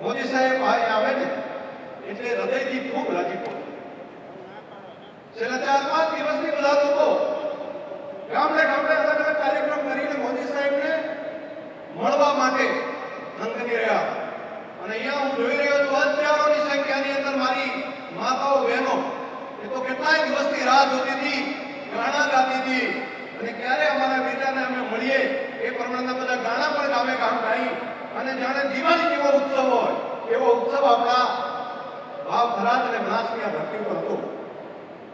મોદી સાહેબ આવે ને એટલે હૃદયથી ખૂબ રાજીપો. છેલ્લા 4-5 દિવસની બધા લોકો ગામડે ગામડે અલગ અલગ કાર્યક્રમ કરીને મોદી સાહેબને મળવા માટે ધંધની રહ્યા. અને અહીંયા હું જોઈ રહ્યો છું હજારોની સંખ્યાની અંદર મારી માતાઓ બહેનો એ તો કેટલાય દિવસથી રાહ જોતી હતી, ગાણા ગાતી હતી અને ક્યારે અમારા બેટાને અમે મળીએ એ પ્રમાણેના બધા ગાણા પણ ગામે ગામ ગાઈ અને જાણે દિવાળી જેવો ઉત્સવ હોય એવો ઉત્સવ આપણા ભાવ થરાદ અને બનાસની આ ધરતી પર હતો.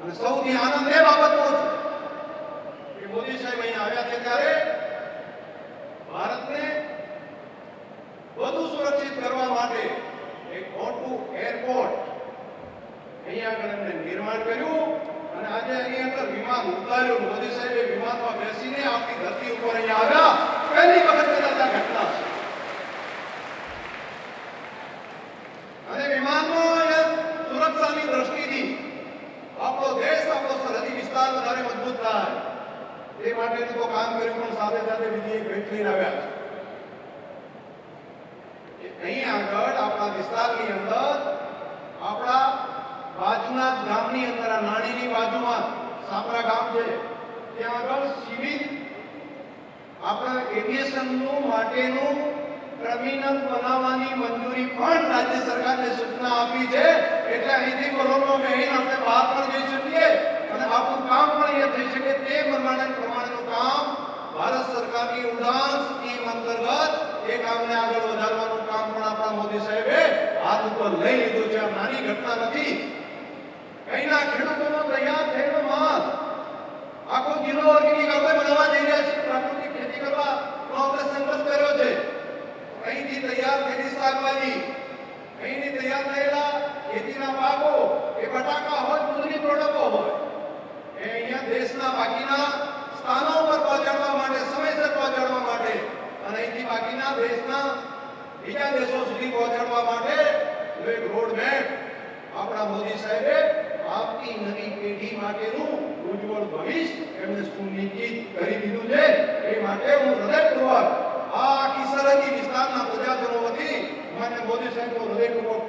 અને સૌથી આનંદ એ બાબતનો છે કે મોદી સાહેબ અહીંયા આવ્યા છે ત્યારે ભારતને વધુ સુરક્ષિત કરવા માટે એક મોટું એરપોર્ટ અહીંયા આગળ એમણે નિર્માણ કર્યું અને આજે અહીં અંદર વિમાન ઉતાર્યું. મોદી સાહેબે વિમાનમાં બેસીને આપણી ધરતી ઉપર અહીંયા આવ્યા. પહેલી વખત કદાચ આ ઘટના છે. અને વિમાનમાં સુરક્ષાની દ્રષ્ટિથી આપણો દેશ, આપણો સરહદી વિસ્તાર વધારે મજબૂત થાય એ માટેનું તો કામ કર્યું, પણ સાથે સાથે બીજી એક ભેટ લઈને આવ્યા છે. અહીં આગળ આપણા વિસ્તારની અંદર આપણા બાજુના ગામની અંદર આ નાણીની બાજુમાં સાપરા ગામ છે, ત્યાં આગળ સિવિલ આપણા એવિએશનનું માટેનું ટર્મિનલ બનાવવાની મંજૂરી પણ રાજ્ય સરકારને સૂચના આપી છે. એટલે અહીંથી બરોબર અહીં આપણે બહાર પણ જઈ શકીએ અને આપણું કામ પણ અહીંયા થઈ શકે તે પ્રમાણેનું કામ ભારત સરકારની ઉડાન સ્કીમ અંતર્ગત એ કામને આગળ વધારવાનું કામ પણ આપણા મોદી સાહેબે હાથ ઉપર લઈ લીધું છે. આ નાની ઘટના નથી. અહીંના ખેડૂતોનો તૈયાર થયેલો માલ આખો જિલ્લો ઓર્ગેનિક આપણે બનાવવા જઈ રહ્યા છીએ. પ્રાકૃતિક ખેતી કરવા આપણે સંકલ્પ કર્યો છે. અહીંથી તૈયાર થયેલી શાકભાજી, અહીંથી તૈયાર થયેલા ખેતીના પાકો, એ બટાકા હોય, દૂધની પ્રોડક્ટો હોય, એ અહીંયા દેશના બાકીના સ્થાનો પર પહોંચાડવા માટે, સમયસર પહોંચાડવા માટે અને અહીંથી બાકીના દેશના બીજા દેશો સુધી પહોંચાડવા માટે એક રોડ મેપ આપણા મોદી સાહેબે આવતી નવી પેઢી માટેનું ઉજ્જવળ ભવિષ્ય એમને સુનિશ્ચિત કરી દીધું છે. એ માટે હું હૃદયપૂર્વક આ આખી સરહદી વિસ્તારના પ્રજાજનો વતી માન્ય મોદી સાહેબનો હૃદયપૂર્વક